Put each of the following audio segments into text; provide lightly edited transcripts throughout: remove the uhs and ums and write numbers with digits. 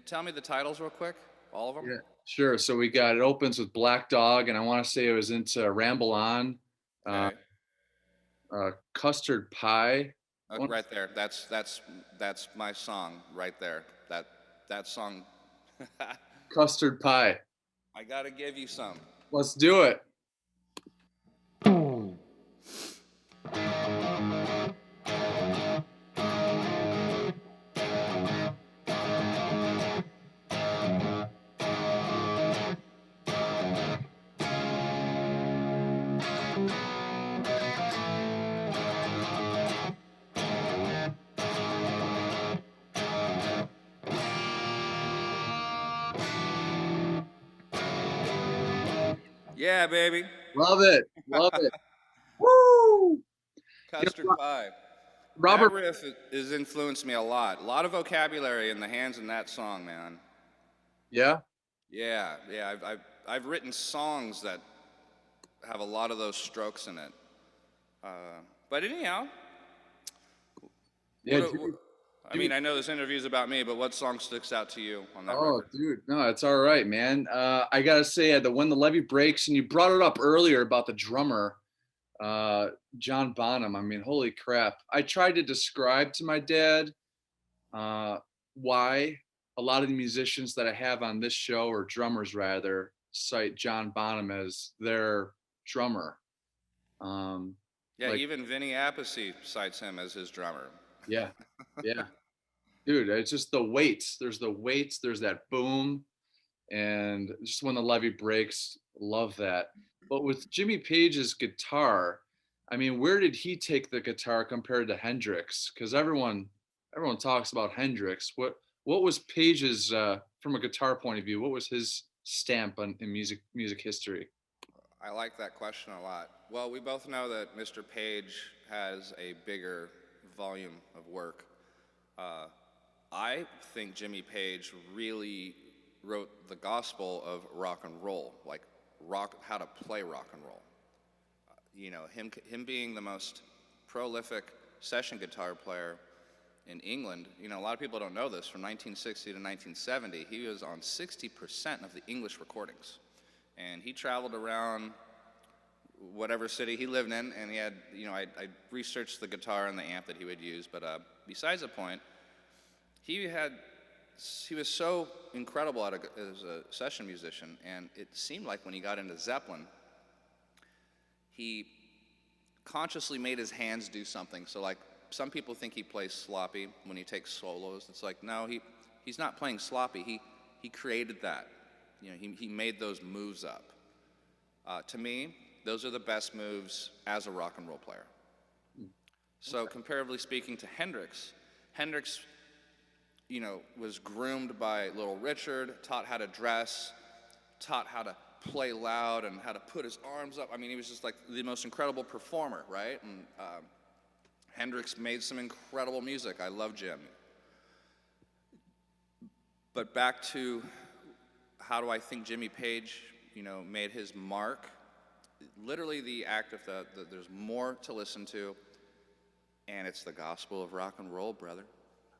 tell me the titles real quick? All of them? Yeah, sure. So we got it opens with Black Dog, and I want to say it was into Ramble On, uh, Okay. Custard Pie. Right there. That's my song right there. That song. Custard Pie. I gotta give you some. Let's do it. Yeah, baby. Love it. Love it. Woo! You Custard know, Pie. That Robert. riff has influenced me a lot. A lot of vocabulary in the hands in that song, man. Yeah. Yeah, yeah. I've written songs that have a lot of those strokes in it. But anyhow, Yeah. I mean, I know this interview's about me, but what song sticks out to you on that Oh, record? dude, no, it's all right, man. I gotta say, the when the levee breaks, and you brought it up earlier about the drummer, John Bonham. I mean, holy crap! I tried to describe to my dad uh, why a lot of the musicians that I have on this show, or drummers rather, cite John Bonham as their drummer. Um, Yeah, like, even Vinny Appice cites him as his drummer. yeah, yeah, dude, it's just the weights. There's the weights. There's that boom. And just when the levee breaks, love that. But with Jimmy Page's guitar, I mean, where did he take the guitar compared to Hendrix? Because everyone talks about Hendrix. What was Page's from a guitar point of view? What was his stamp in music history? I like that question a lot. Well, we both know that Mr. Page has a bigger volume of work. Uh, I think Jimmy Page really wrote the gospel of rock and roll, like how to play rock and roll. You know, him being the most prolific session guitar player in England. You know, a lot of people don't know this. From 1960 to 1970, he was on 60% of the English recordings, and he traveled around whatever city he lived in, and he had, you know, I researched the guitar and the amp that he would use, but besides the point, he was so incredible as a session musician, and it seemed like when he got into Zeppelin, he consciously made his hands do something. So like some people think he plays sloppy when he takes solos. It's like, no, he's not playing sloppy. He created that. You know, he made those moves up. To me, those are the best moves as a rock and roll player. So comparatively speaking to Hendrix, you know, was groomed by Little Richard, taught how to dress, taught how to play loud and how to put his arms up. I mean, he was just like the most incredible performer, right? And Hendrix made some incredible music. I love Jim. But back to how do I think Jimmy Page, you know, made his mark? Literally the act of there's more to listen to, and it's the gospel of rock and roll, brother.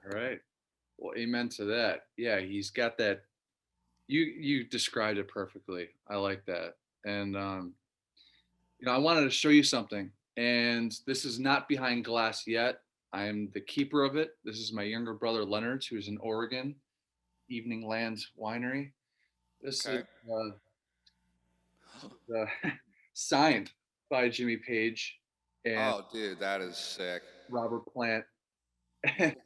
All right. Well, amen to that. Yeah, he's got that. You described it perfectly. I like that. And you know, I wanted to show you something, and this is not behind glass yet. I'm the keeper of it. This is my younger brother Leonard, who's in Oregon, Evening Lands Winery. This is Okay. signed by Jimmy Page and Oh, dude, that is sick. Robert Plant. And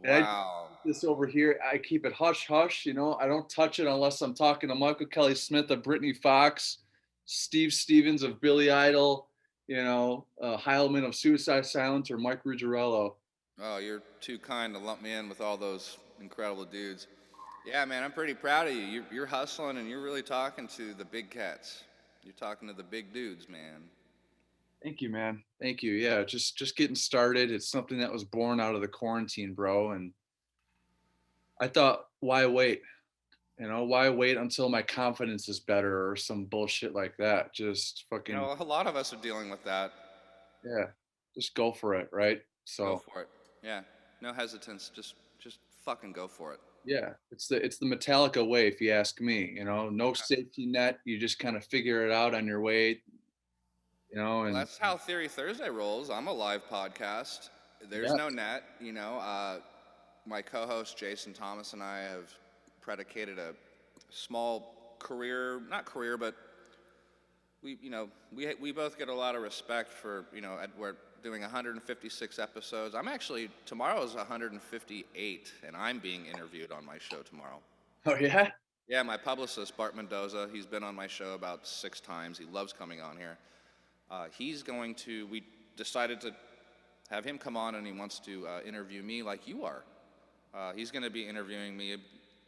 I just Wow. keep this over here. I keep it hush hush. You know, I don't touch it unless I'm talking to Michael Kelly Smith of Brittany Fox, Steve Stevens of Billy Idol, you know, Heilman of Suicide Silence, or Mike Ruggierello. Oh, you're too kind to lump me in with all those incredible dudes. Yeah, man, I'm pretty proud of you. You're hustling and you're really talking to the big cats. You're talking to the big dudes, man. Thank you, man. Thank you. Yeah, just getting started. It's something that was born out of the quarantine, bro. And I thought, why wait? You know, why wait until my confidence is better or some bullshit like that? Just You fucking, know, a lot of us are dealing with that. yeah, just go for it, right? Go So, for it. Yeah, no hesitance. Just fucking go for it. Yeah, it's the Metallica way, if you ask me. No safety net. You just kind of figure it out on your way. Well, And that's how Theory Thursday rolls. I'm a live podcast. There's yeah, no net, my co-host Jason Thomas and I have predicated a small career, not career, but we both get a lot of respect for, we're doing 156 episodes. I'm actually, tomorrow is 158, and I'm being interviewed on my show tomorrow. oh yeah, Yeah, my publicist, Bart Mendoza, he's been on my show about 6 times. He loves coming on here. We decided to have him come on, and he wants to interview me like you are. He's going to be interviewing me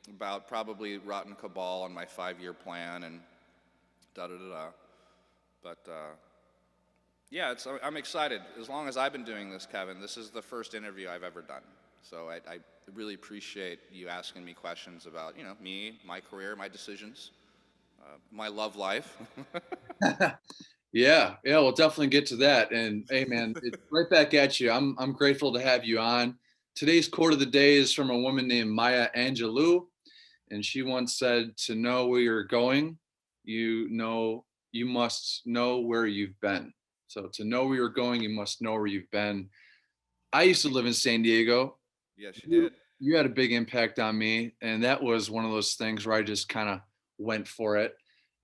about probably Rotten Cabal on my 5-year plan and da-da-da-da. But yeah, I'm excited. As long as I've been doing this, Kevin, this is the first interview I've ever done. So I really appreciate you asking me questions about, me, my career, my decisions, my love life. yeah. We'll definitely get to that. And hey, man, it's right back at you. I'm grateful to have you on. Today's quote of the day is from a woman named Maya Angelou, and she once said, "To know where you're going, you must know where you've been." So to know where you're going, you must know where you've been. I used to live in San Diego. Yes, you you did. you had a big impact on me, and that was one of those things where I just kind of went for it.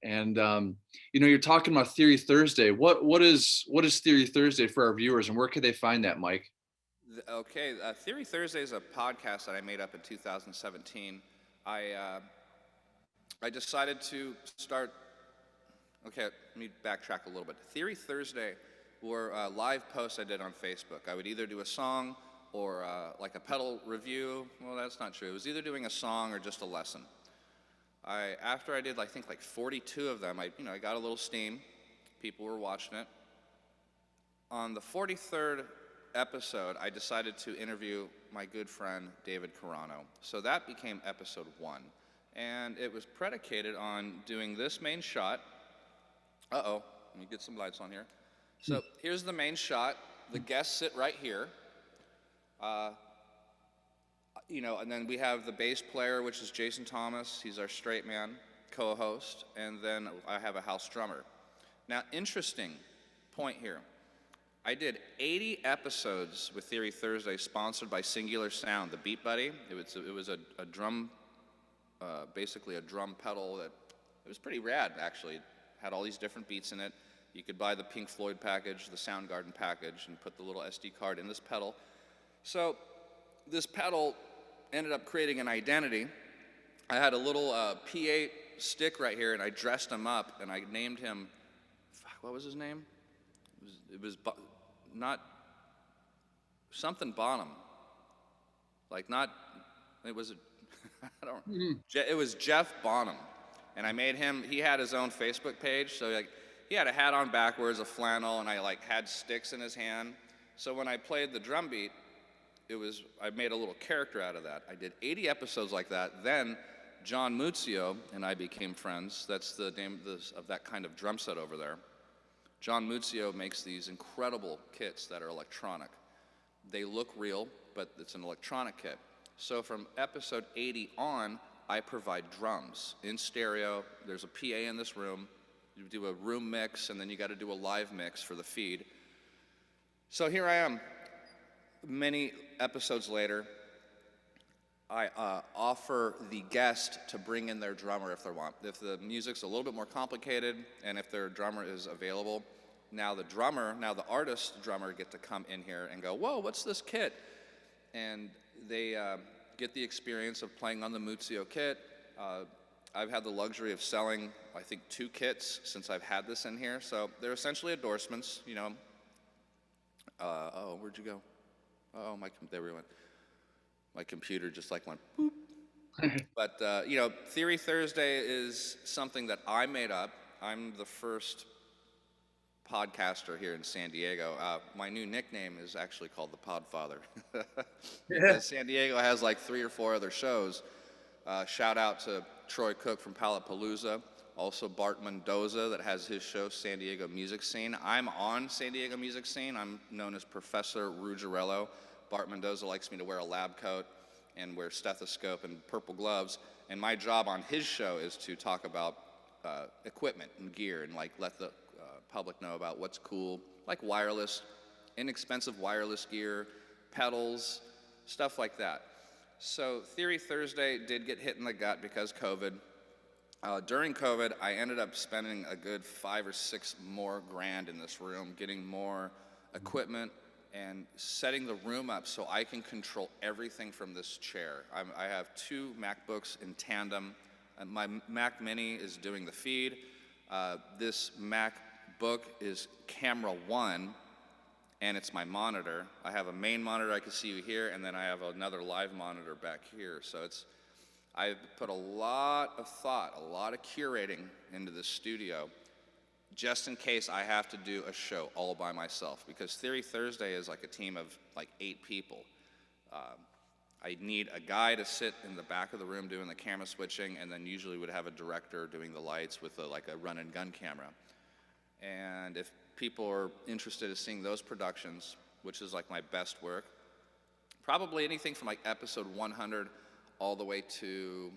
And you're talking about Theory Thursday. What is Theory Thursday for our viewers, and where could they find that, Mike? Okay, Theory Thursday is a podcast that I made up in 2017. I decided to start. Okay, let me backtrack a little bit. Theory Thursday were live posts I did on Facebook. I would either do a song or like a pedal review. Well, that's not true. It was either doing a song or just a lesson. After I did, I think, like 42 of them, I got a little steam. People were watching it. On the 43rd episode, I decided to interview my good friend David Carano. So that became episode 1. And it was predicated on doing this main shot. Uh-oh, let me get some lights on here. So here's the main shot. The guests sit right here. And then we have the bass player, which is Jason Thomas. He's our straight man co-host. And then I have a house drummer. Now, interesting point here. I did 80 episodes with Theory Thursday, sponsored by Singular Sound, the Beat Buddy. It was a drum, basically a drum pedal that, it was pretty rad, actually. It had all these different beats in it. You could buy the Pink Floyd package, the Soundgarden package, and put the little SD card in this pedal. So this pedal ended up creating an identity. I had a little P8 stick right here, and I dressed him up, and I named him, what was his name? It was not something Bonham. It was, it was Jeff Bonham. And I made him, he had his own Facebook page, so he had a hat on backwards, a flannel, and I had sticks in his hand. So when I played the drum beat, I made a little character out of that. I did 80 episodes like that. Then John Muzio and I became friends. That's the name of that kind of drum set over there. John Muzio makes these incredible kits that are electronic. They look real, but it's an electronic kit. So from episode 80 on, I provide drums in stereo. There's a PA in this room. You do a room mix, and then you got to do a live mix for the feed. So here I am. Many episodes later, I offer the guest to bring in their drummer if they want. If the music's a little bit more complicated and if their drummer is available, now the artist drummer get to come in here and go, whoa, what's this kit? And they get the experience of playing on the Muzio kit. I've had the luxury of selling, I think, 2 kits since I've had this in here. So they're essentially endorsements, oh, where'd you go? Oh, there we went. My computer just went boop. But, Theory Thursday is something that I made up. I'm the first podcaster here in San Diego. My new nickname is actually called the Podfather. Because San Diego has 3 or 4 other shows. Shout out to Troy Cook from Palapalooza. Also Bart Mendoza that has his show, San Diego Music Scene. I'm on San Diego Music Scene. I'm known as Professor RUGGIRELLO. Bart Mendoza likes me to wear a lab coat. and wear stethoscope and purple gloves. And my job on his show is to talk about equipment and gear and like let the public know about what's cool, like wireless, inexpensive wireless gear, pedals, stuff like that. So Theory Thursday did get hit in the gut because COVID. During COVID, I ended up spending a good $5 or $6 more grand in this room, getting more equipment and setting the room up so I can control everything from this chair. I have 2 MacBooks in tandem. My Mac Mini is doing the feed. This MacBook is camera 1, and it's my monitor. I have a main monitor, I can see you here, and then I have another live monitor back here. So I've put a lot of thought, a lot of curating into this studio, just in case I have to do a show all by myself, because Theory Thursday is like a team of like 8 people. I need a guy to sit in the back of the room doing the camera switching, and then usually would have a director doing the lights with like a run and gun camera. And if people are interested in seeing those productions, which is like my best work, probably anything from like episode 100 all the way to,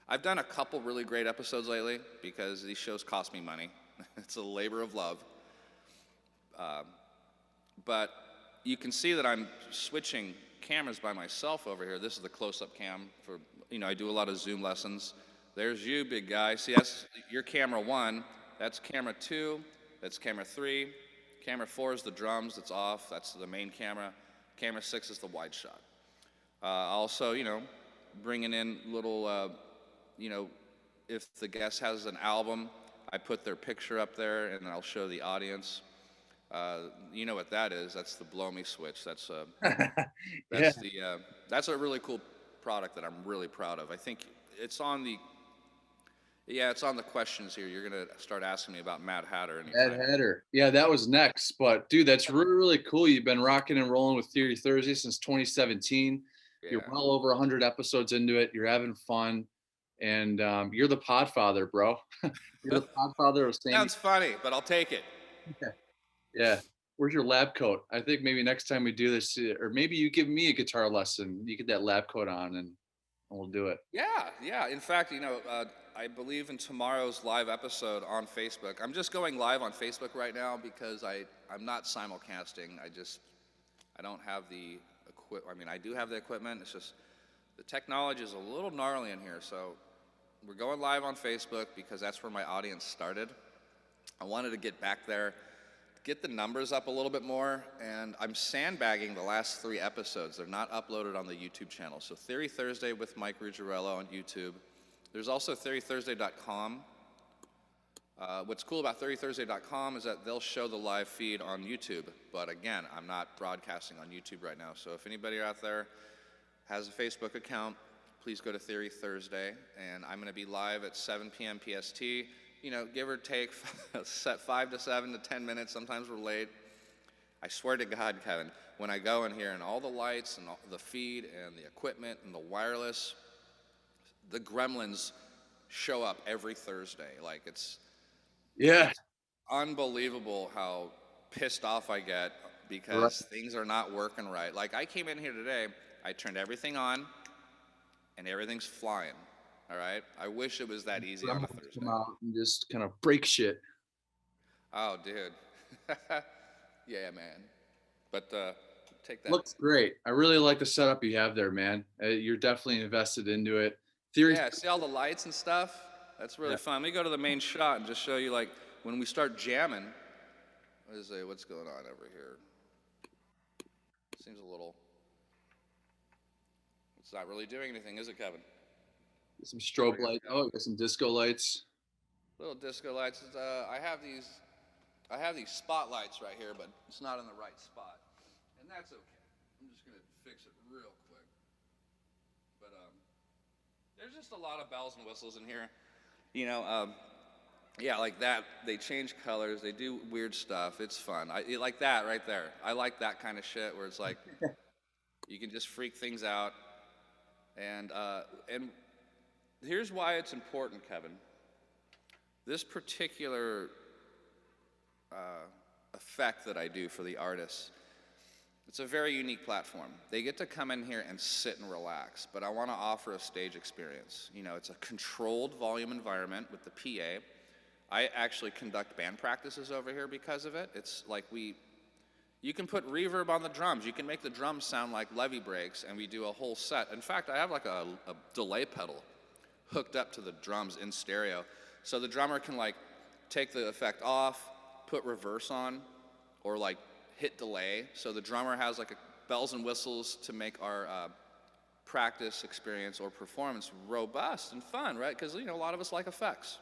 I've done a couple really great episodes lately because these shows cost me money. It's a labor of love. But you can see that I'm switching cameras by myself over here. This is the close-up cam for, I do a lot of Zoom lessons. There's you, big guy. See, that's your camera 1. That's camera 2. That's camera 3. Camera 4 is the drums. That's off. That's the main camera. Camera 6 is the wide shot. Also, bringing in little, if the guest has an album, I put their picture up there, and I'll show the audience. You know what that is? That's the blow me switch. That's that's a really cool product that I'm really proud of. I think it's on the questions here. You're gonna start asking me about Mad Hatter anytime. Mad Hatter. Yeah, that was next. But dude, that's really, really cool. You've been rocking and rolling with Theory Thursday since 2017. Yeah. You're well over 100 episodes into it. You're having fun. And you're the podfather, bro. You're the podfather of saying. Sounds funny, but I'll take it. Yeah. Where's your lab coat? I think maybe next time we do this, or maybe you give me a guitar lesson. You get that lab coat on, and we'll do it. Yeah. In fact, I believe in tomorrow's live episode on Facebook. I'm just going live on Facebook right now because I'm not simulcasting. I don't have the equipment. I mean, I do have the equipment. It's just the technology is a little gnarly in here. So we're going live on Facebook because that's where my audience started. I wanted to get back there, get the numbers up a little bit more, and I'm sandbagging the last 3 episodes. They're not uploaded on the YouTube channel. So Theory Thursday with Mike RUGGIRELLO on YouTube. There's also theorythursday.com. What's cool about theorythursday.com is that they'll show the live feed on YouTube. But again, I'm not broadcasting on YouTube right now. So if anybody out there has a Facebook account, please go to Theory Thursday. And I'm going to be live at 7 p.m. PST. Give or take set 5 to 7 to 10 minutes. Sometimes we're late. I swear to God, Kevin, when I go in here and all the lights and all the feed and the equipment and the wireless, the gremlins show up every Thursday. Like it's unbelievable how pissed off I get because things are not working right. Like I came in here today, I turned everything on, and everything's flying. All right. I wish it was that easy on a Thursday. Come out and just kind of break shit. Oh, dude. Yeah, man. But take that. Looks great. I really like the setup you have there, man. You're definitely invested into it. Theory. Yeah, see all the lights and stuff? That's really fun. Let me go to the main shot and just show you, like, when we start jamming. What's going on over here? Seems a little. It's not really doing anything, is it, Kevin? Some strobe lights. Oh, got some disco lights. Little disco lights. I have these spotlights right here, but it's not in the right spot, and that's okay. I'm just gonna fix it real quick. But there's just a lot of bells and whistles in here. Yeah, like that. They change colors. They do weird stuff. It's fun. Like that right there. I like that kind of shit where it's like you can just freak things out, and here's why it's important, Kevin. This particular effect that I do for the artists, It's a very unique platform. They get to come in here and sit and relax, but I want to offer a stage experience. You know, it's a controlled volume environment with the PA. I actually conduct band practices over here because of it. It's like you can put reverb on the drums. You can make the drums sound like levee breaks, and we do a whole set. In fact, I have like a delay pedal hooked up to the drums in stereo. So the drummer can like take the effect off, put reverse on, or like hit delay. So the drummer has like bells and whistles to make our practice experience or performance robust and fun, right? Because, you know, a lot of us like effects.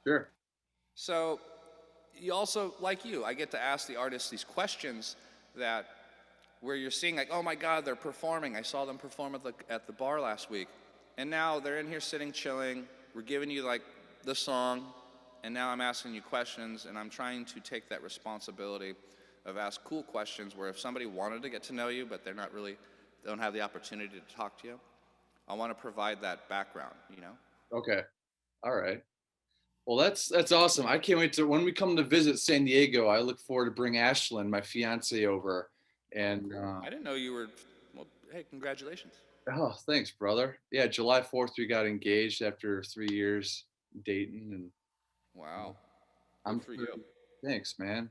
Sure. So you also, like you, I get to ask the artists these questions that where you're seeing like, oh my God, they're performing. I saw them perform at the bar last week. And now they're in here sitting, chilling. We're giving you like the song. And now I'm asking you questions, and I'm trying to take that responsibility of ask cool questions where if somebody wanted to get to know you, but they don't have the opportunity to talk to you, I want to provide that background, you know? Okay. All right. Well, that's awesome. I can't wait to when we come to visit San Diego. I look forward to bring Ashlyn, my fiance, over. And I didn't know you were. Well, hey, congratulations. oh, thanks, brother. Yeah, July 4th we got engaged after 3 years dating, and Wow. I'm Good for you. Thanks, man.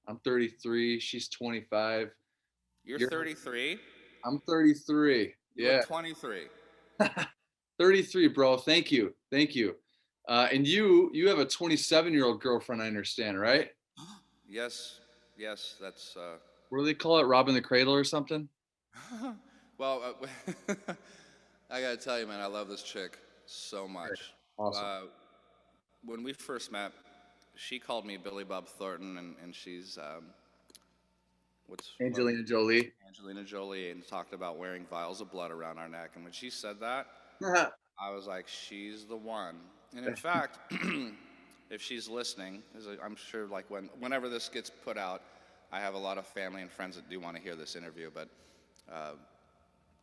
I'm 33. She's 25. You're 33. I'm 33. You Yeah. look 23. 33, bro. Thank you. Thank you. And you have a 27-year-old girlfriend, I understand, right? Yes. Yes. That's. What do they call it? Robbing the cradle or something? Well, I gotta tell you, man, I love this chick so much. Great. Awesome. When we first met, she called me Billy Bob Thornton, and she's Angelina Jolie. Angelina Jolie, and talked about wearing vials of blood around our neck. And when she said that, I was like, she's the one. And in fact, if she's listening, I'm sure like whenever this gets put out, I have a lot of family and friends that do want to hear this interview. But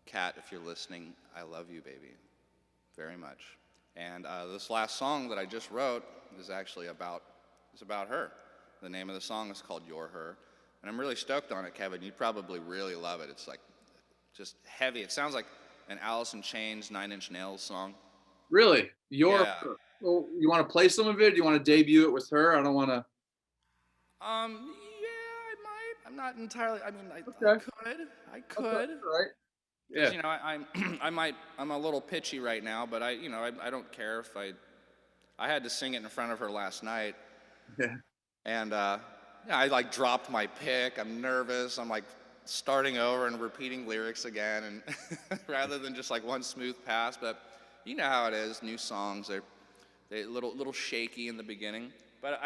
Kat, if you're listening, I love you, baby, very much. And this last song that I just wrote is actually about her. The name of the song is called You're Her. And I'm really stoked on it, Kevin. You'd probably really love it. It's like just heavy. It sounds like an Alice in Chains, 9 Inch Nails song. Really? Yeah. Well, you want to play some of it? Do you want to debut it with her? I don't want to. Yeah, I might. I'm not entirely. I mean, Okay. I could. Okay. All right. Yeah. You know, I'm a little pitchy right now, but I don't care if I had to sing it in front of her last night. Yeah. And I like dropped my pick. I'm nervous. I'm like starting over and repeating lyrics again, and rather than just like one smooth pass. But you know how it is. New songs, they're little shaky in the beginning. But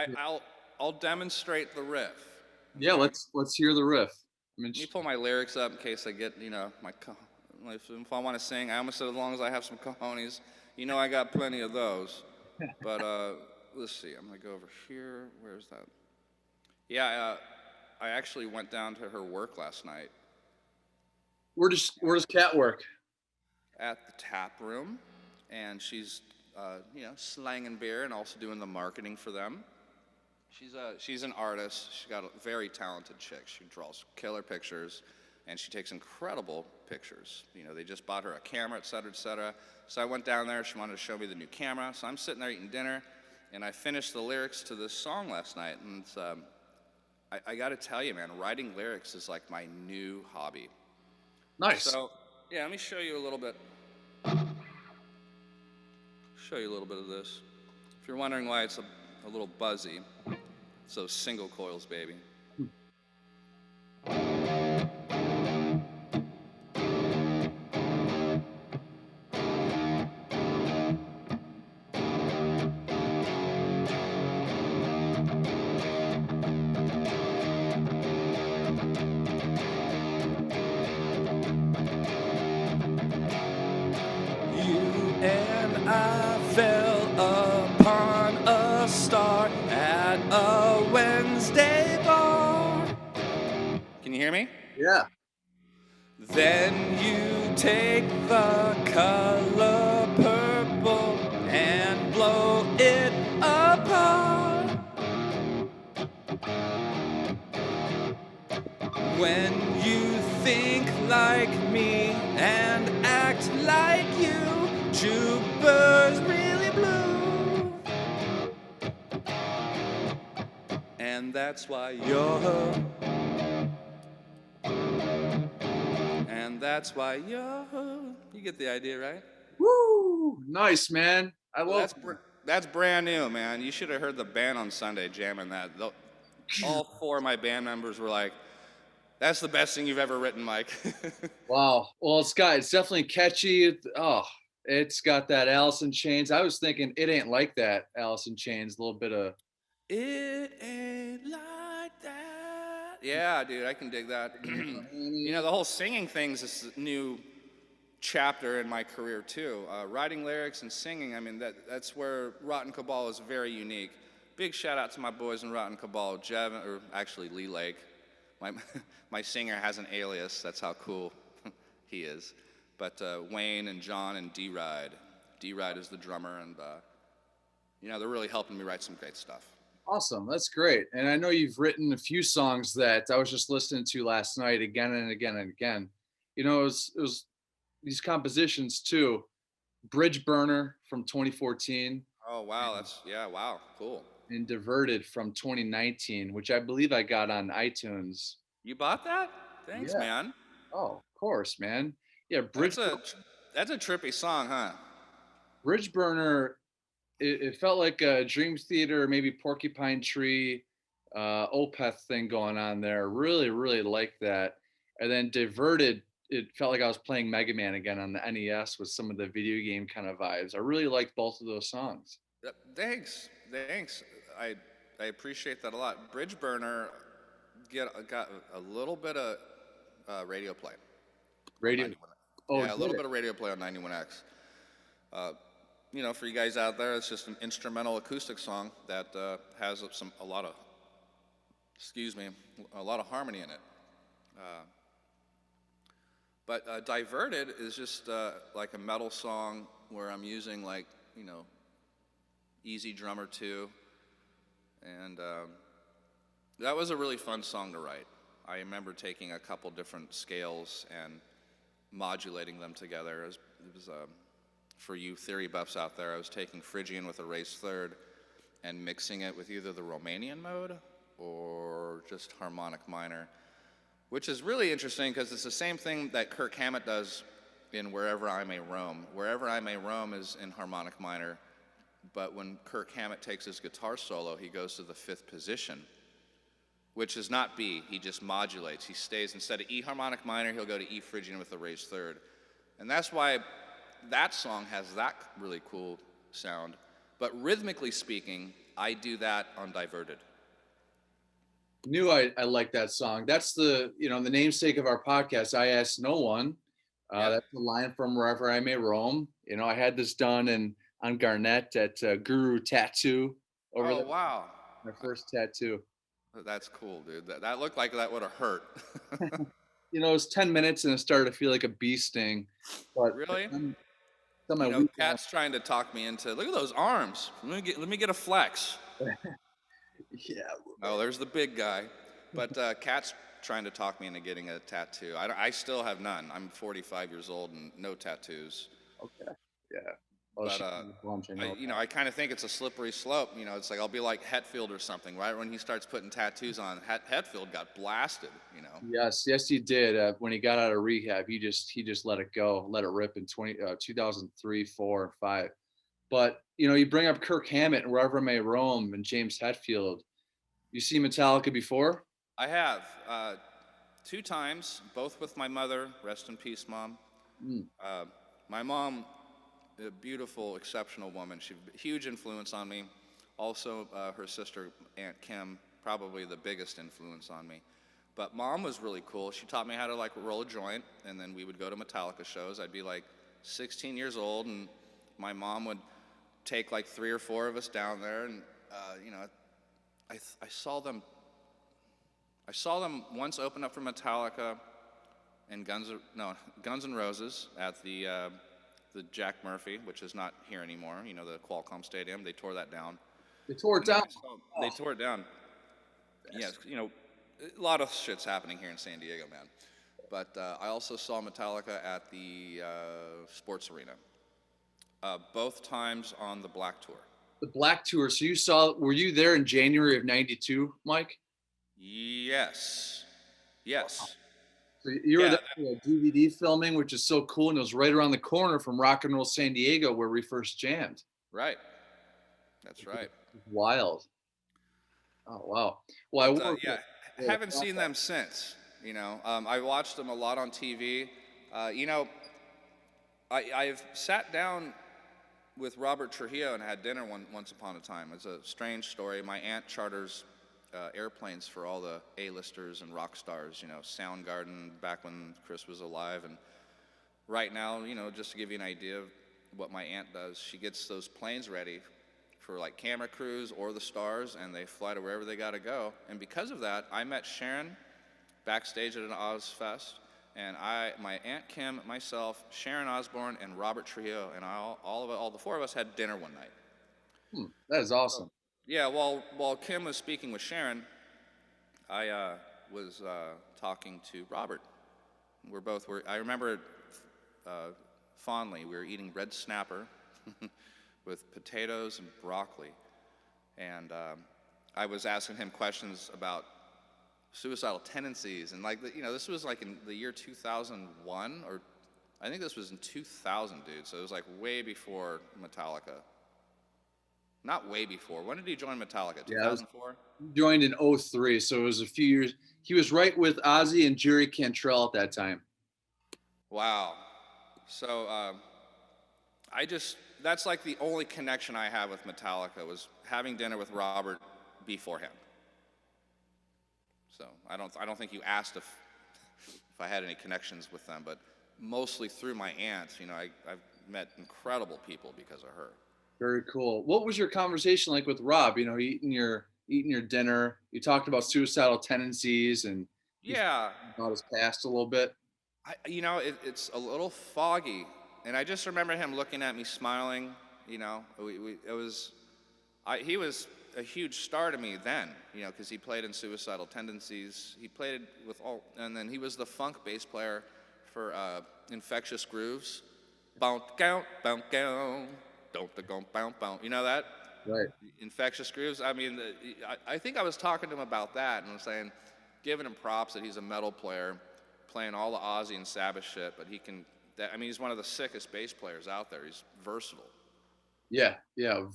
I'll demonstrate the riff. Yeah. Let's hear the riff. Let me pull my lyrics up in case I get if I want to sing. I almost said as long as I have some cojones. You know I got plenty of those. But let's see. I'm gonna go over here. Where's that? Yeah, I actually went down to her work last night. Where does Kat work? At the tap room, and she's slanging beer and also doing the marketing for them. She's an artist. She's got a very talented chick. She draws killer pictures, and she takes incredible pictures. You know, they just bought her a camera, et cetera, et cetera. So I went down there. She wanted to show me the new camera. So I'm sitting there eating dinner, and I finished the lyrics to this song last night. And I got to tell you, man, writing lyrics is like my new hobby. Nice. So yeah, let me show you a little bit. Show you a little bit of this. If you're wondering why it's a little buzzy, it's those single coils, baby. Can you hear me? Yeah. Then you take the color purple and blow it apart. When you me and act like you. Jupiter's really blue. And that's why you're. And that's why you're. You get the idea, right? Woo! Nice, man. I love That's brand new, man. You should have heard the band on Sunday jamming that. All four of my band members were like, "That's the best thing you've ever written, Mike." Wow. Well, it's definitely catchy. Oh, it's got that Alice in Chains. I was thinking it ain't like that, Alice in Chains. A little bit of It ain't like that. Yeah, dude, I can dig that. You know, the whole singing thing's this new chapter in my career too. Writing lyrics and singing. I mean, that's where Rotten Cabal is very unique. Big shout out to my boys in Rotten Cabal, Jev, or actually Lee Lake. My singer has an alias. That's how cool he is. But Wayne and John and D-Ride. D-Ride is the drummer, and you know, they're really helping me write some great stuff. awesome. That's great. And I know you've written a few songs that I was just listening to last night again and again and again. You know, it was these compositions too. Bridge Burner from 2014 Oh, wow, wow, cool. and Diverted from 2019, which I believe I got on iTunes. You bought that? Thanks, Yeah. man. Oh, of course, man. Yeah, That's a trippy song, huh? Bridge Burner. It felt like a Dream Theater, maybe Porcupine Tree, Opeth thing going on there. Really, really liked that. And then Diverted, it felt like I was playing Mega Man again on the NES with some of the video game kind of vibes. I really liked both of those songs. Thanks. I appreciate that a lot. Bridge Burner got a little bit of radio play. Radio. Oh, Yeah, a little bit of radio play on 91X. You know, for you guys out there, it's just an instrumental acoustic song that has a lot of harmony in it. But Diverted is just like a metal song where I'm using, like, you know, easy drummer too, and that was a really fun song to write. I remember taking a couple different scales and modulating them together. It was for you theory buffs out there, I was taking Phrygian with a raised third and mixing it with either the Romanian mode or just harmonic minor, which is really interesting because it's the same thing that Kirk Hammett does in Wherever I May Roam. Wherever I May Roam is in harmonic minor, but when Kirk Hammett takes his guitar solo, he goes to the fifth position, which is not B. He just modulates. He stays, instead of E harmonic minor, he'll go to E Phrygian with a raised third. And that's why that song has that really cool sound. But rhythmically speaking, I do that on Diverted. Knew I like that song. That's the namesake of our podcast. I Ask No One. That's the line from Wherever I May Roam. You know, I had this done on Garnett at Guru Tattoo over there. Wow. My first tattoo. That's cool, dude. That looked like that would have hurt. You know, it was 10 minutes and it started to feel like a bee sting. But Really? my You know, Kat's trying to talk me into, look at those arms. Let me get a flex. Yeah. Oh, there's the big guy. But Kat's trying to talk me into getting a tattoo. I still have none. I'm 45 years old and no tattoos. Okay. Yeah. Well, but I kind of think it's a slippery slope. You know, it's like I'll be like Hetfield or something, right? When he starts putting tattoos on, Hetfield got blasted. You know. Yes, he did. When he got out of rehab, he just let it go, let it rip in 2003, 4, and 5. But you know, you bring up Kirk Hammett and Wherever I May Roam and James Hetfield. You see Metallica before? I have 2 times, both with my mother. Rest in peace, Mom. My mom, a beautiful, exceptional woman. She's a huge influence on me. Also, her sister, Aunt Kim, probably the biggest influence on me. But Mom was really cool. She taught me how to, like, roll a joint, and then we would go to Metallica shows. I'd be like 16 years old, and my mom would take like 3 or 4 of us down there, and you know, I saw them once open up for Metallica and Guns N' Roses at the Jack Murphy, which is not here anymore. You know, the Qualcomm Stadium. They tore that down. They tore it down. They tore it down. Yes, you know, a lot of shit's happening here in San Diego, man. But I also saw Metallica at the Sports Arena, both times on the Black Tour. The Black Tour. So were you there in January of '92, Mike? Yes. Yes. So you were Yeah, there for a DVD filming, which is so cool, and it was right around the corner from Rock and Roll San Diego, where we first jammed. right. That's right. Wild. Oh wow. Well, I But wore yeah, haven't seen them since. You know, I watched them a lot on TV. You know, I've sat down with Robert Trujillo and had dinner once upon a time. It's a strange story. My aunt charters airplanes for all the A-listers and rock stars. You know, Soundgarden back when Chris was alive, and right now, you know, just to give you an idea of what my aunt does, she gets those planes ready for like camera crews or the stars, and they fly to wherever they got to go. And because of that, I met Sharon backstage at an Oz Fest, and my Aunt Kim, myself, Sharon Osbourne, and Robert Trujillo, and all the four of us had dinner one night. That is awesome. Yeah, while Kim was speaking with Sharon, I was talking to Robert. I remember fondly, we were eating red snapper with potatoes and broccoli, and I was asking him questions about suicidal tendencies, and like you know, this was like in the year 2001, or I think this was in 2000, dude. So it was like way before Metallica. Not way before. When did he join Metallica? 2004? He joined in '03, so it was a few years. He was right with Ozzy and Jerry Cantrell at that time. Wow. So that's like the only connection I have with Metallica was having dinner with Robert beforehand. So I don't think you asked if I had any connections with them, but mostly through my aunt. You know, I've met incredible people because of her. Very cool. What was your conversation like with Rob? You know, eating your dinner. You talked about suicidal tendencies and Yeah, about his past a little bit. you know, it's a little foggy, and I just remember him looking at me, smiling. You know, he was a huge star to me then. You know, because he played in Suicidal Tendencies. He played with and then he was the funk bass player for Infectious Grooves. Bounce count, bounce count. Don't bounce bounce. You know that? Right. Infectious Grooves. I mean, I think I was talking to him about that, and I'm saying, giving him props that he's a metal player, playing all the Ozzy and Sabbath shit, but he can. I mean, he's one of the sickest bass players out there. He's versatile. Yeah,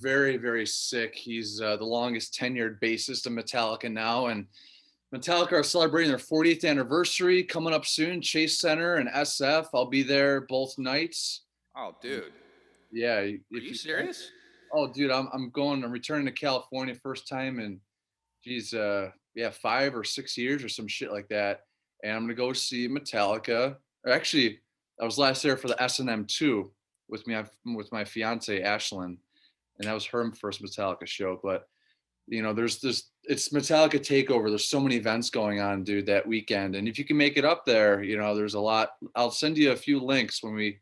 very, very sick. He's the longest tenured bassist of Metallica now, and Metallica are celebrating their 40th anniversary coming up soon. Chase Center and SF. I'll be there both nights. Oh, dude. Yeah. Are you serious? Oh, dude, I'm returning to California first time in, geez, yeah, 5 or 6 years or some shit like that. And I'm gonna go see Metallica. Or actually, I was last there for the S&M 2 with my fiance Ashlyn, and that was her first Metallica show. But you know, there's this, it's Metallica takeover. There's so many events going on, dude, that weekend. And if you can make it up there, you know, there's a lot. I'll send you a few links when we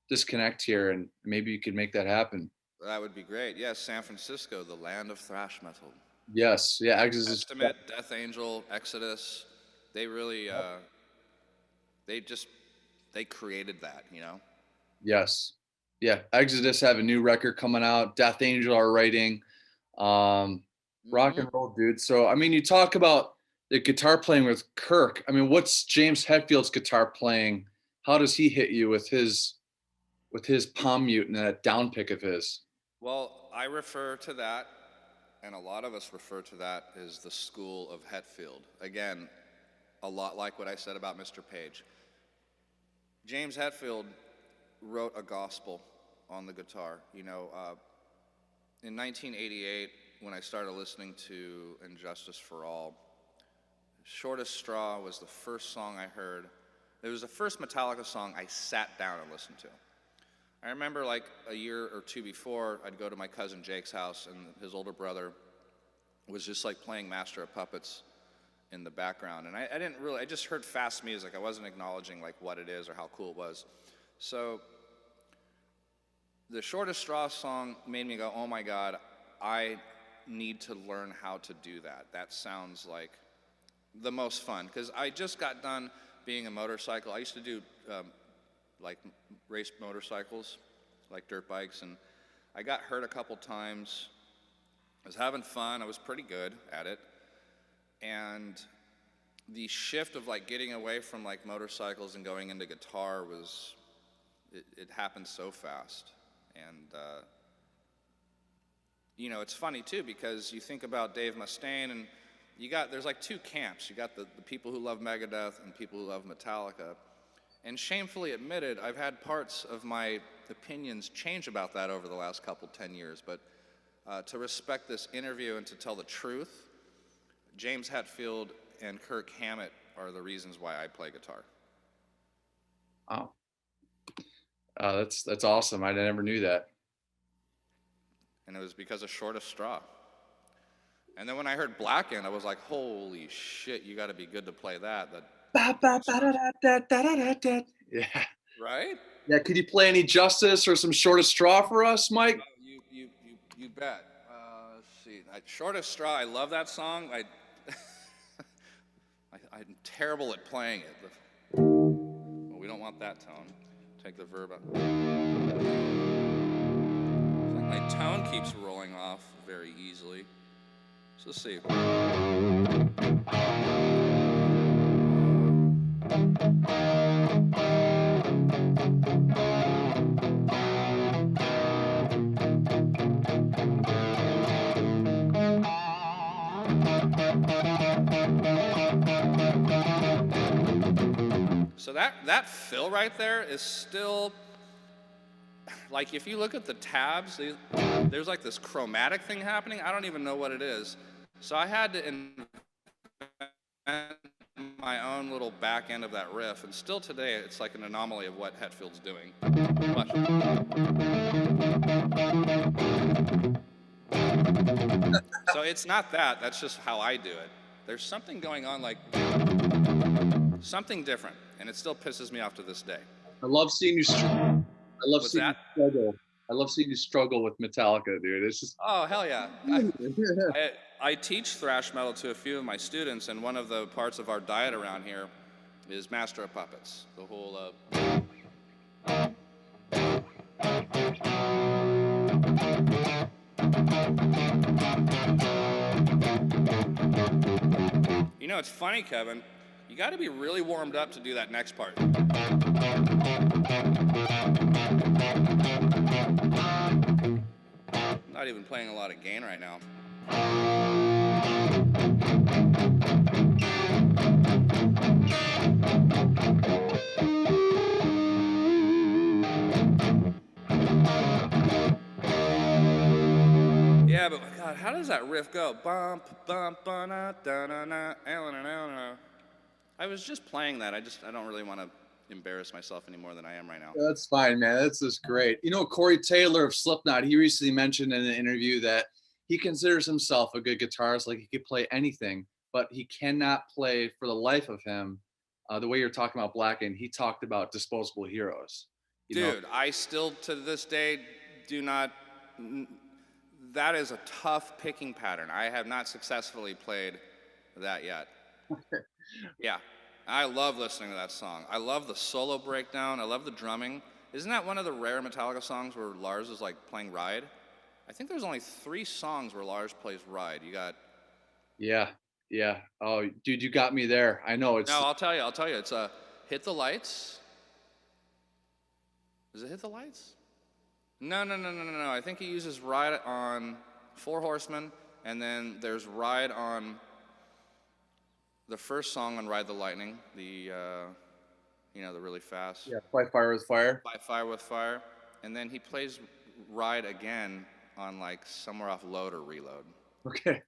disconnect here, and maybe you could make that happen. That would be great. Yes, San Francisco, the land of thrash metal. Yes, yeah, Exodus. Testament, Death Angel, Exodus. They really, they created that, you know? Yes, yeah, Exodus have a new record coming out. Death Angel are writing. Rock and roll, dude. So I mean, you talk about the guitar playing with Kirk. I mean, what's James Hetfield's guitar playing? How does he hit you with his palm mute and that down pick of his? Well, I refer to that, and a lot of us refer to that as the school of Hetfield. Again, a lot like what I said about Mr. Page. James Hetfield wrote a gospel on the guitar. You know, in 1988, when I started listening to Injustice for All, Shortest Straw was the first song I heard. It was the first Metallica song I sat down and listened to. I remember like a year or two before, I'd go to my cousin Jake's house, and his older brother was just like playing Master of Puppets in the background. And I just heard fast music. I wasn't acknowledging like what it is or how cool it was. So the Shortest Straw song made me go, oh my God, I need to learn how to do that. That sounds like the most fun. Because I just got done being a motorcycle, I used to do like race motorcycles, like dirt bikes, and I got hurt a couple times. I was having fun. I was pretty good at it. And the shift of like getting away from like motorcycles and going into guitar was, it happened so fast. And, you know, it's funny too, because you think about Dave Mustaine and there's like two camps. You got the people who love Megadeth and people who love Metallica. And shamefully admitted, I've had parts of my opinions change about that over the last 10 years. But to respect this interview and to tell the truth, James Hetfield and Kirk Hammett are the reasons why I play guitar. Wow. That's awesome. I never knew that. And it was because of Shortest Straw. And then when I heard Blackened, I was like, holy shit, you got to be good to play that. Yeah. Right? Yeah. Could you play any Justice or some Shortest Straw for us, Mike? You bet. Let's see. Shortest Straw, I love that song. I'm terrible at playing it. Well, we don't want that tone. Take the verb out. My tone keeps rolling off very easily. So let's see. So that fill right there is still, like if you look at the tabs, there's like this chromatic thing happening. I don't even know what it is. So I had to invent my own little back end of that riff, and still today it's like an anomaly of what Hetfield's doing. Watch. So it's not that, that's just how I do it. There's something going on, like something different, and it still pisses me off to this day. I love seeing you struggle. I love seeing you struggle. I love seeing you struggle with Metallica, dude. It's just, oh, hell yeah. I teach thrash metal to a few of my students, and one of the parts of our diet around here is Master of Puppets. The whole You know, it's funny, Kevin. You got to be really warmed up to do that next part. Not even playing a lot of gain right now. Yeah, but God, how does that riff go? Bump, bump, ba-na, da-na-na, na. I was just playing that. I don't really want to embarrass myself any more than I am right now. That's fine, man. That's just great. You know, Corey Taylor of Slipknot, he recently mentioned in an interview that he considers himself a good guitarist, like he could play anything, but he cannot play for the life of him. The way you're talking about Blackened, he talked about Disposable Heroes. Dude, I still to this day do not. That is a tough picking pattern. I have not successfully played that yet. Yeah, I love listening to that song. I love the solo breakdown. I love the drumming. Isn't that one of the rare Metallica songs where Lars is like playing Ride? I think there's only 3 songs where Lars plays Ride. You got... Yeah. Oh, dude, you got me there. I know it's... No, I'll tell you. It's Hit the Lights. Is it Hit the Lights? No. I think he uses Ride on Four Horsemen, and then there's Ride on the first song on Ride the Lightning, the really fast. Yeah, Fight Fire with Fire. Fight Fire with Fire. And then he plays Ride again on like somewhere off Load or Reload. Okay.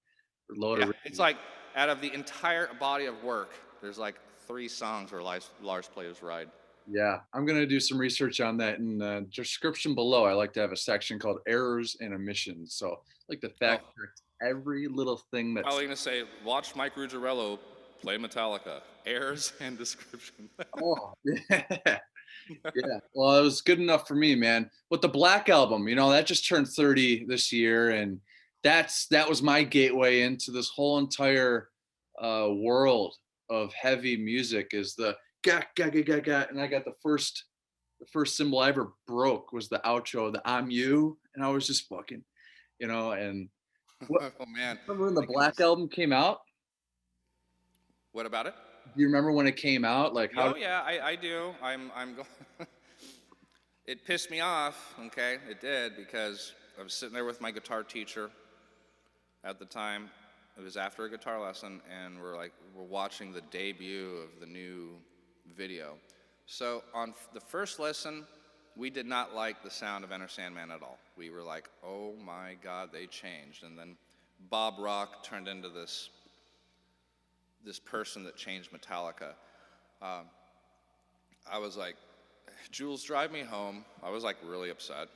Load or Reload. It's like out of the entire body of work, there's like 3 songs where Lars plays Ride. Yeah, I'm going to do some research on that. In the description below, I like to have a section called errors and omissions. So I like to fact check every little thing that's... Probably going to say, watch Mike Ruggiero play Metallica. Errors and description. Oh, yeah. Yeah. Well, it was good enough for me, man. But the Black Album, that just turned 30 this year. And that was my gateway into this whole entire world of heavy music, is the ga ga ga ga ga, and I got the first cymbal I ever broke was the outro, the I'm You, and I was just fucking, and what Oh man, remember when the I can. Black album came out? What about it? Do you remember when it came out? Like how Oh yeah, I do. I'm going. It pissed me off. Okay, it did because I was sitting there with my guitar teacher at the time. It was after a guitar lesson, and we're watching the debut of the new video. So on the first listen, we did not like the sound of Enter Sandman at all. We were like, oh my God, they changed. And then Bob Rock turned into this person that changed Metallica. I was like, Jules, drive me home. I was like really upset.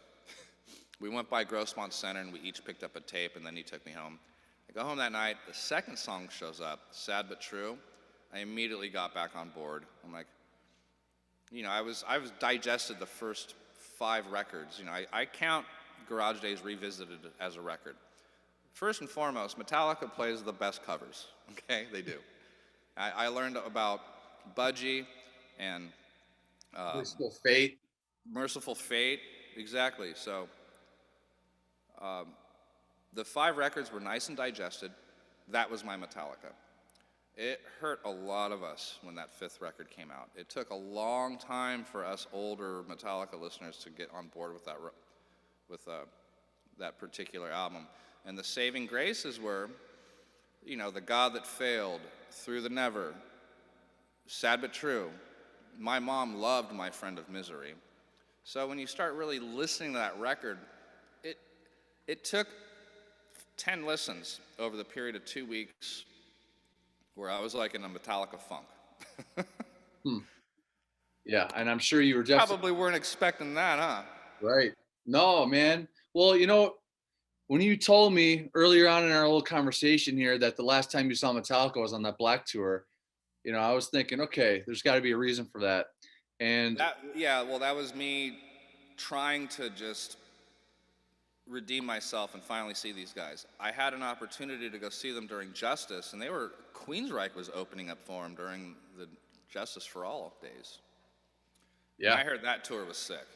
We went by Grossmont Center and we each picked up a tape, and then he took me home. I go home that night, the second song shows up, Sad But True. I immediately got back on board. I'm like, I was digested the first 5 records. I count Garage Days Revisited as a record. First and foremost, Metallica plays the best covers, okay? They do. I learned about Budgie and Merciful Fate. Merciful Fate, exactly. So the 5 records were nice and digested. That was my Metallica. It hurt a lot of us when that 5th record came out. It took a long time for us older Metallica listeners to get on board with that particular album. And the saving graces were, The God That Failed, Through the Never, Sad But True. My mom loved My Friend of Misery. So when you start really listening to that record, it took 10 listens over the period of 2 weeks where I was like in a Metallica funk. Hmm. Yeah, and I'm sure you were definitely Probably weren't expecting that, huh? right. No, man. Well, when you told me earlier on in our little conversation here that the last time you saw Metallica was on that Black tour, I was thinking, okay, there's got to be a reason for that. And That was me trying to just redeem myself and finally see these guys. I had an opportunity to go see them during Justice, and Queensryche was opening up for them during the Justice for All days. yeah, And I heard that tour was sick.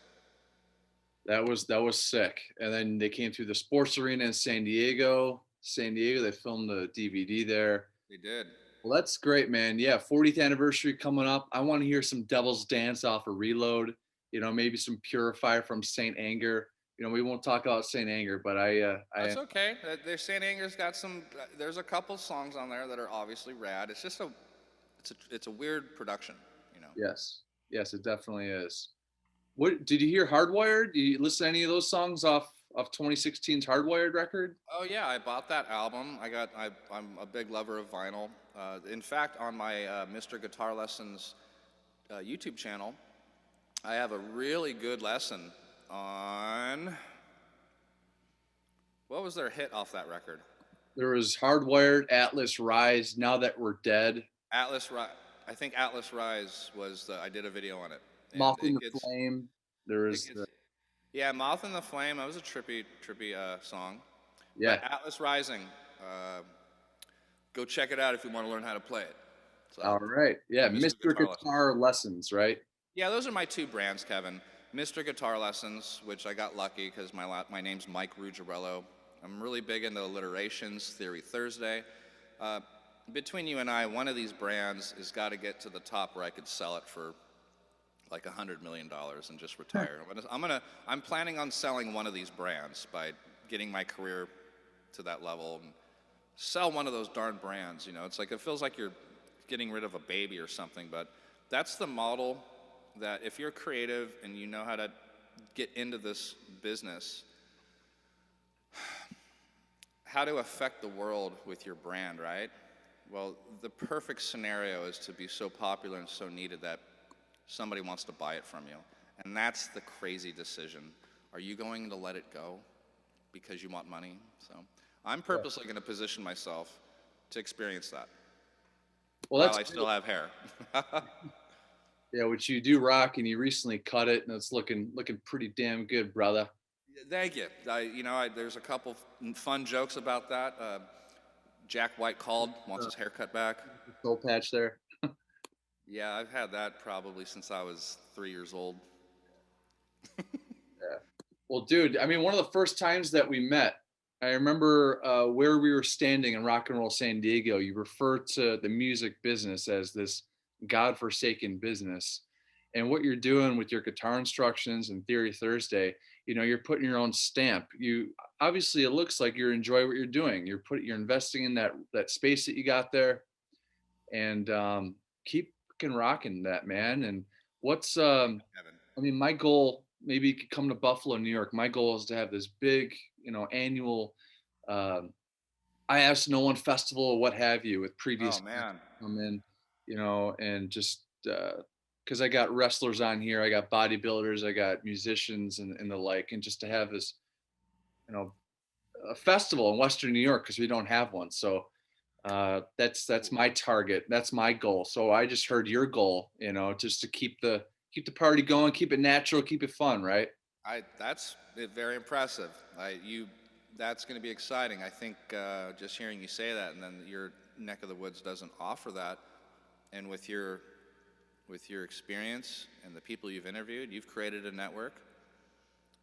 that was sick. And then they came through the sports arena in San Diego. They filmed the DVD there. They did. Well, that's great, man. Yeah, 40th anniversary coming up. I want to hear some Devil's Dance off of Reload. Maybe some Purify from Saint Anger. We won't talk about Saint Anger, but That's okay. Their Saint Anger's got some. There's a couple songs on there that are obviously rad. It's just it's a weird production. Yes, it definitely is. What did you hear? Hardwired? Did you listen to any of those songs off of 2016's Hardwired record? Oh yeah, I bought that album. I'm a big lover of vinyl. In fact, on my Mr. Guitar Lessons YouTube channel, I have a really good lesson on what was their hit off that record. There was Hardwired, Atlas Rise, Now That We're Dead. I think Atlas Rise was I did a video on it. Moth in the Flame. Yeah, Moth in the Flame. That was a trippy song. Yeah. But Atlas Rising. Go check it out if you want to learn how to play it. So, all right. Yeah, Mr. Guitar Lessons, right? Yeah, those are my 2 brands, Kevin. Mr. Guitar Lessons, which I got lucky because my name's Mike Ruggiarello. I'm really big into alliterations, Theory Thursday. Between you and I, one of these brands has got to get to the top where I could sell it for like $100 million and just retire. I'm planning on selling one of these brands by getting my career to that level and sell one of those darn brands. It's like it feels like you're getting rid of a baby or something, but that's the model that if you're creative and you know how to get into this business, how to affect the world with your brand, right? Well, the perfect scenario is to be so popular and so needed that somebody wants to buy it from you. And that's the crazy decision. Are you going to let it go because you want money? So I'm purposely going to position myself to experience that. Well, while I still have hair. Yeah, which you do rock, and you recently cut it, and it's looking pretty damn good, brother. Thank you. There's a couple fun jokes about that. Jack White called, wants his haircut back. Soul patch there. Yeah, I've had that probably since I was 3 years old. Yeah. Well, dude, I mean, one of the first times that we met, I remember where we were standing in Rock and Roll San Diego. You referred to the music business as this godforsaken business. And what you're doing with your guitar instructions and Theory Thursday, you're putting your own stamp. You obviously it looks like you enjoy what you're doing. You're investing in that space that you got there, and keep fucking rocking that, man. And what's Evan. I mean, my goal, maybe you could come to Buffalo, New York. My goal is to have this big, annual um, I Ask No One festival or what have you with previous Oh guests man. come in, and just because I got wrestlers on here, I got bodybuilders, I got musicians and the like, and just to have this, you know, a festival in Western New York because we don't have one. So that's my target. That's my goal. So I just heard your goal, just to keep the party going, keep it natural, keep it fun, right? That's very impressive. That's going to be exciting. I think just hearing you say that, and then your neck of the woods doesn't offer that, and with your experience and the people you've interviewed, you've created a network.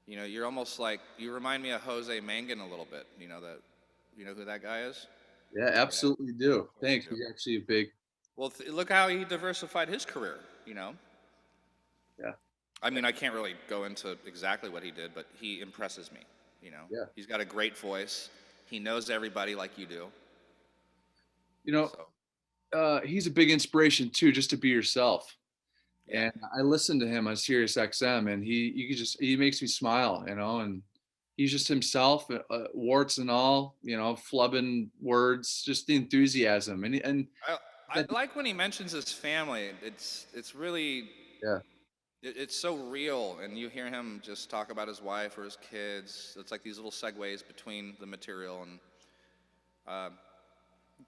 You're almost like you remind me of Jose Mangan a little bit. You know who that guy is? Yeah, Yeah, absolutely do. of course you Thanks. do. He's actually a big, Well, look how he diversified his career. You know, yeah, I mean, I can't really go into exactly what he did, but he impresses me. yeah. He's got a great voice. He knows everybody like you do. You know, So, he's a big inspiration too, just to be yourself. yeah. And I listen to him on Sirius XM, and he makes me smile, and he's just himself, warts and all, flubbing words, just the enthusiasm, and I I that, like when he mentions his family. It's really yeah, it's so real, and you hear him just talk about his wife or his kids. It's like these little segues between the material and uh,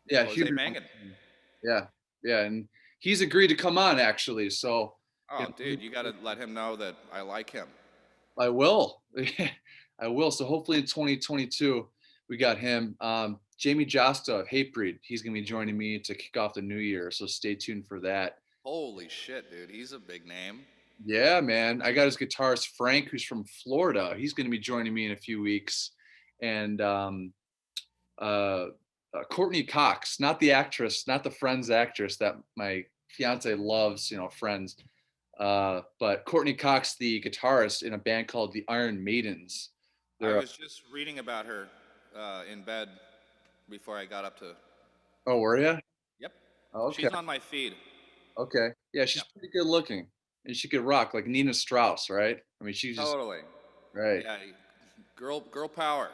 yeah, Jose humor, Mangan. yeah, yeah, and he's agreed to come on actually, so you Oh, dude, you got know, to let him know that I like him. I will. I will. So hopefully in 2022 we got him. Jamie Josta of Hatebreed. He's gonna be joining me to kick off the new year. So stay tuned for that. Holy shit, dude, he's a big name. Yeah, man. I got his guitarist Frank, who's from Florida. He's gonna be joining me in a few weeks. And uh, Courtney Cox, not the actress, not the Friends actress that my fiance loves. Friends. But Courtney Cox, the guitarist in a band called the Iron Maidens. I They're was just reading about her in bed before I got up to. Oh, were you? Yep, Okay, she's on my feed. okay. Yeah, she's Yep, pretty good looking, and she could rock like Nina Strauss, right? I mean, she's just totally. right. Yeah, girl power.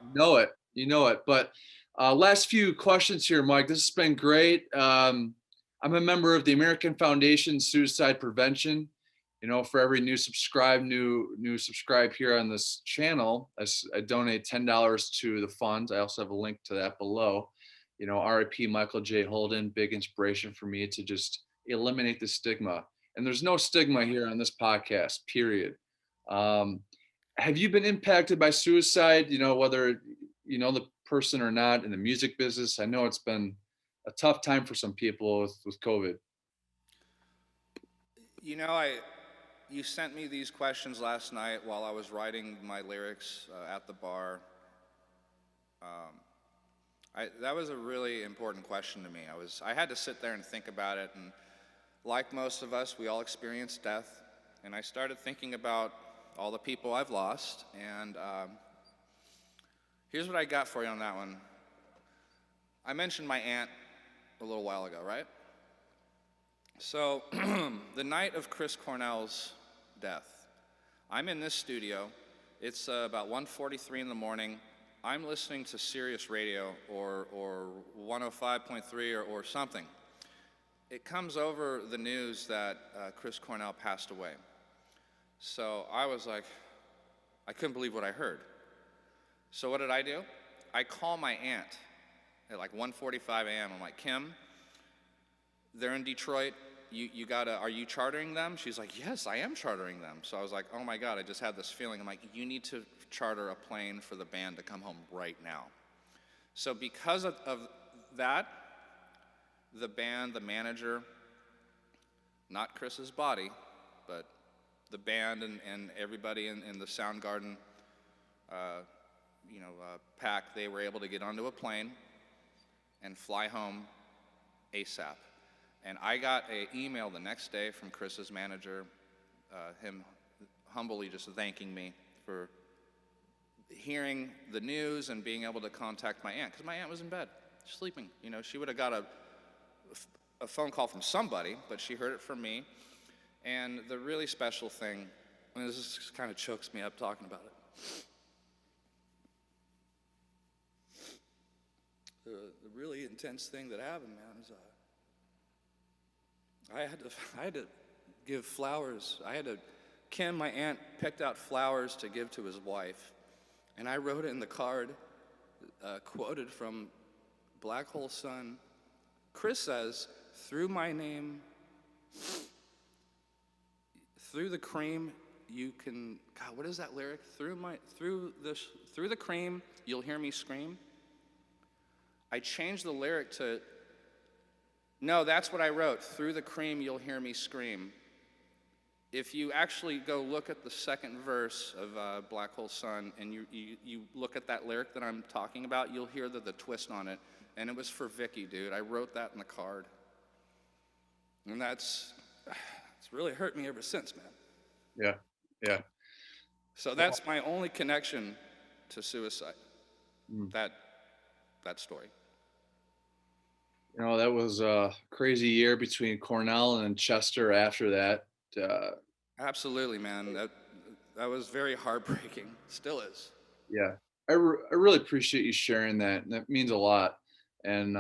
You know it. You know it. But last few questions here, Mike. This has been great. I'm a member of the American Foundation Suicide Prevention. For every new subscribe here on this channel, I donate $10 to the fund. I also have a link to that below. RIP Michael J. Holden, big inspiration for me to just eliminate the stigma. And there's no stigma here on this podcast, period. Um, have you been impacted by suicide, whether you know the person or not in the music business? I know it's been a tough time for some people with COVID. You know, I you sent me these questions last night while I was writing my lyrics at the bar. That was a really important question to me. I had to sit there and think about it, and like most of us, we all experience death, and I started thinking about all the people I've lost, and here's what I got for you on that one. I mentioned my aunt a little while ago, right? So, the night of Chris Cornell's death, I'm in this studio. It's about 1:43 in the morning. I'm listening to Sirius Radio or 105.3 or something. It comes over the news that Chris Cornell passed away. So I was like, I couldn't believe what I heard. So what did I do? I call my aunt at like 1:45 a.m. I'm like, Kim, they're in Detroit. Are you chartering them? She's like, yes, I am chartering them. So I was like, oh my God, I just had this feeling. I'm like, you need to charter a plane for the band to come home right now. So because of that, the band, the manager, not Chris's body, but the band and everybody in the Soundgarden, pack, they were able to get onto a plane and fly home ASAP. And I got an email the next day from Chris's manager, him humbly just thanking me for hearing the news and being able to contact my aunt, because my aunt was in bed, sleeping. You know, she would have got a phone call from somebody, but she heard it from me. And the really special thing, and this just kind of chokes me up talking about it. The really intense thing that happened, man, is I had to give flowers. Kim, my aunt, picked out flowers to give to his wife, and I wrote it in the card, quoted from Black Hole Sun. Chris says, "Through my name, through the cream, you can." God, what is that lyric? Through the cream, you'll hear me scream. I changed the lyric to, no, that's what I wrote. Through the cream, you'll hear me scream. If you actually go look at the second verse of Black Hole Sun and you look at that lyric that I'm talking about, you'll hear the twist on it. And it was for Vicky, dude. I wrote that in the card. And it's really hurt me ever since, man. Yeah. So that's my only connection to suicide, that story. You know, that was a crazy year between Cornell and Chester after that. Absolutely, man. That was very heartbreaking. Still is. Yeah. I really appreciate you sharing that. And that means a lot. And,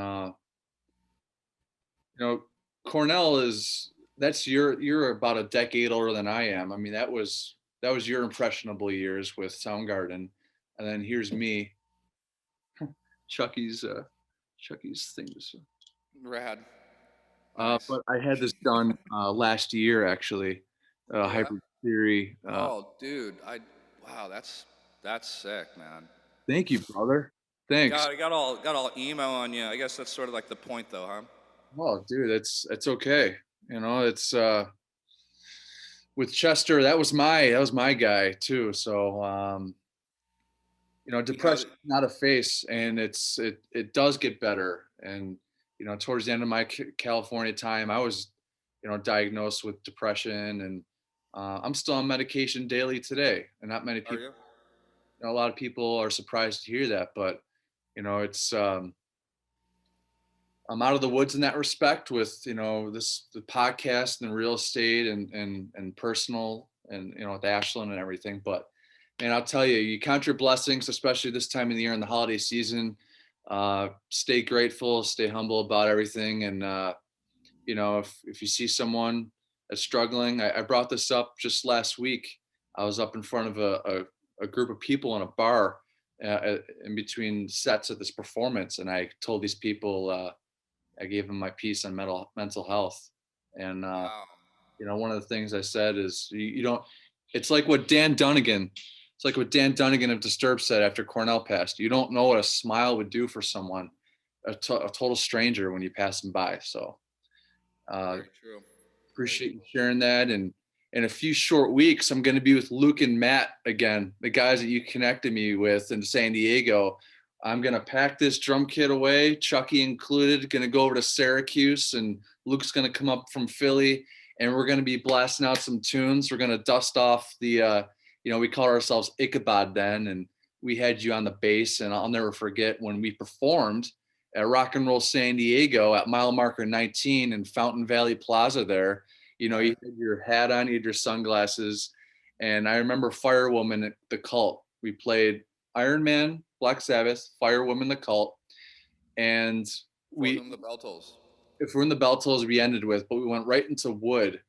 Cornell you're about a decade older than I am. I mean, that was your impressionable years with Soundgarden. And then here's me. Chucky's things. Rad. Nice. But I had this done last year, actually. Yeah? Hybrid Theory. Oh, dude. Wow, that's sick, man. Thank you, brother. Thanks. God, I got all emo on you. I guess that's sort of like the point, though, huh? Oh, dude, it's okay. You know, it's with Chester. That was my guy too. So, depression is not a face, and it does get better. And towards the end of my California time, I was diagnosed with depression, and I'm still on medication daily today. And not many people. Are you? A lot of people are surprised to hear that, but it's I'm out of the woods in that respect with the podcast and real estate and personal and with Ashland and everything. But man, I'll tell you, you count your blessings, especially this time of the year in the holiday season. Stay grateful, stay humble about everything, and if you see someone that's struggling, I brought this up just last week. I was up in front of a group of people in a bar in between sets of this performance, and I told these people. I gave them my piece on mental health. And, Wow. one of the things I said is you don't, it's like what Dan Dunnigan of Disturbed said after Cornell passed. You don't know what a smile would do for someone, a total stranger when you pass them by. So Very true. appreciate you sharing that. And in a few short weeks, I'm going to be with Luke and Matt again, the guys that you connected me with in San Diego. I'm going to pack this drum kit away, Chucky included, going to go over to Syracuse, and Luke's going to come up from Philly, and we're going to be blasting out some tunes. We're going to dust off the, we call ourselves Ichabod then, and we had you on the bass, and I'll never forget when we performed at Rock and Roll San Diego at mile marker 19 in Fountain Valley Plaza there. You had your hat on, you had your sunglasses, and I remember Firewoman at the Cult. We played Iron Man, Black Sabbath, Firewoman, the Cult, and the Bell Tolls. If we're in the Bell Tolls, we ended with, but we went right into Wood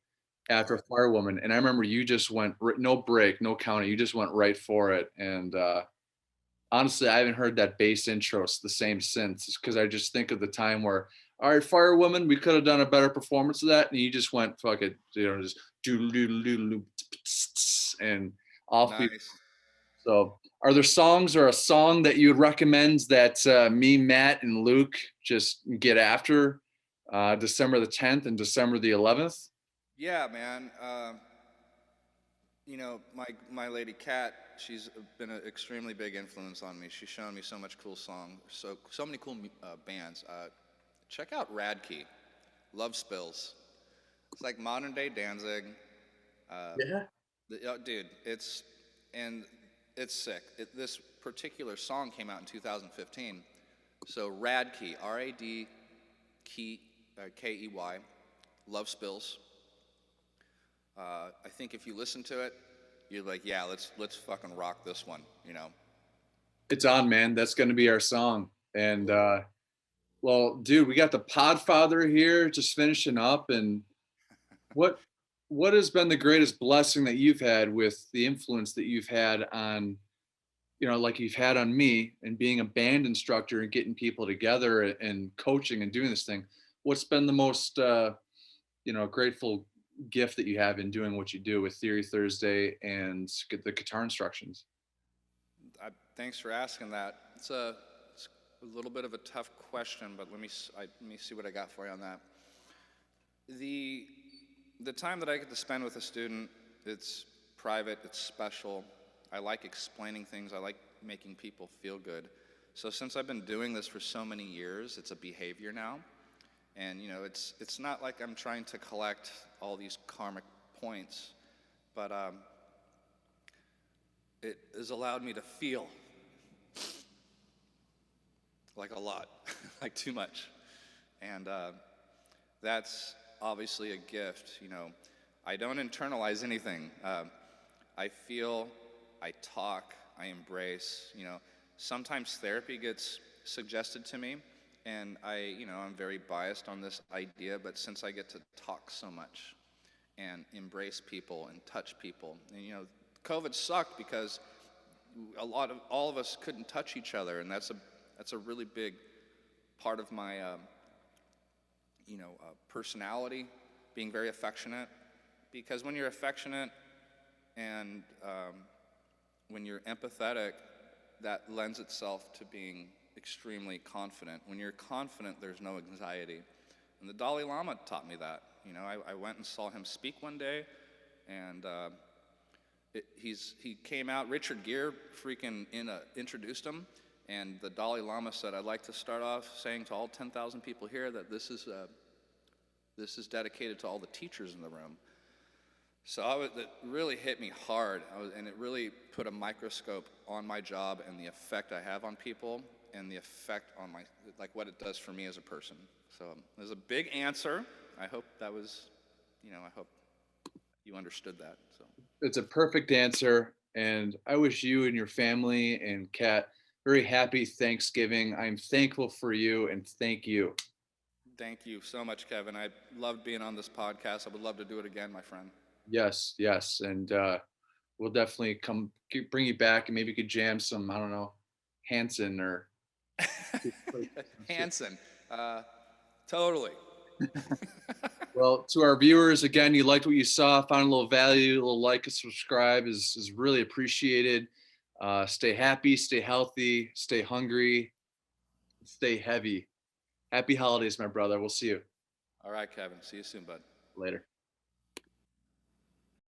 after Firewoman, and I remember you just went no break, no counting, you just went right for it. And honestly, I haven't heard that bass intro the same since, because I just think of the time where, all right, Firewoman, we could have done a better performance of that, and you just went fuck it, just doodle and off. Nice. So, are there songs or a song that you would recommend that me, Matt, and Luke just get after December the 10th and December the 11th? Yeah, man. You know, my lady Kat, she's been an extremely big influence on me. She's shown me so much cool songs, so many cool bands. Check out Radkey, Love Spills. It's like modern day Danzig. Uh, Yeah. Dude, and it's sick. This particular song came out in 2015. So Radkey, R-A-D key Key, Love Spills. I think if you listen to it, you're like, yeah, let's fucking rock this one, you know. It's on, man. That's going to be our song. And well, dude, we got the Podfather here just finishing up. And what what has been the greatest blessing that you've had with the influence that you've had on, like you've had on me and being a band instructor and getting people together and coaching and doing this thing? What's been the most grateful gift that you have in doing what you do with Theory Thursday and get the guitar instructions? Thanks for asking that. It's a little bit of a tough question, but let me see what I got for you on that. The time that I get to spend with a student, it's private, it's special. I like explaining things. I like making people feel good. So since I've been doing this for so many years, it's a behavior now. And you know, it's not like I'm trying to collect all these karmic points, but it has allowed me to feel like a lot, like too much. And that's obviously a gift, you know. I don't internalize anything. I feel, I talk, I embrace, you know. Sometimes therapy gets suggested to me, and I'm very biased on this idea, but since I get to talk so much and embrace people and touch people, and you know, COVID sucked because all of us couldn't touch each other, and that's a really big part of my personality, being very affectionate. Because when you're affectionate and when you're empathetic, that lends itself to being extremely confident. When you're confident, there's no anxiety. And the Dalai Lama taught me that. You know, I went and saw him speak one day, and he came out. Richard Gere introduced him, and the Dalai Lama said, "I'd like to start off saying to all 10,000 people here that this is dedicated to all the teachers in the room." So it really hit me hard, and it really put a microscope on my job and the effect I have on people and the effect on what it does for me as a person. So there's a big answer. I hope that was, I hope you understood that. So It's a perfect answer. And I wish you and your family and Kat very happy Thanksgiving. I'm thankful for you and thank you. thank you so much, Kevin. I loved being on this podcast. I would love to do it again, my friend. Yes, yes. And we'll definitely bring you back and maybe you could jam some, I don't know, Hanson or Hanson, totally. Well, to our viewers, again, you liked what you saw, found a little value, a little like and subscribe is really appreciated. Stay happy, stay healthy, stay hungry, stay heavy. Happy holidays, my brother. We'll see you All right, Kevin. See you soon, bud. later.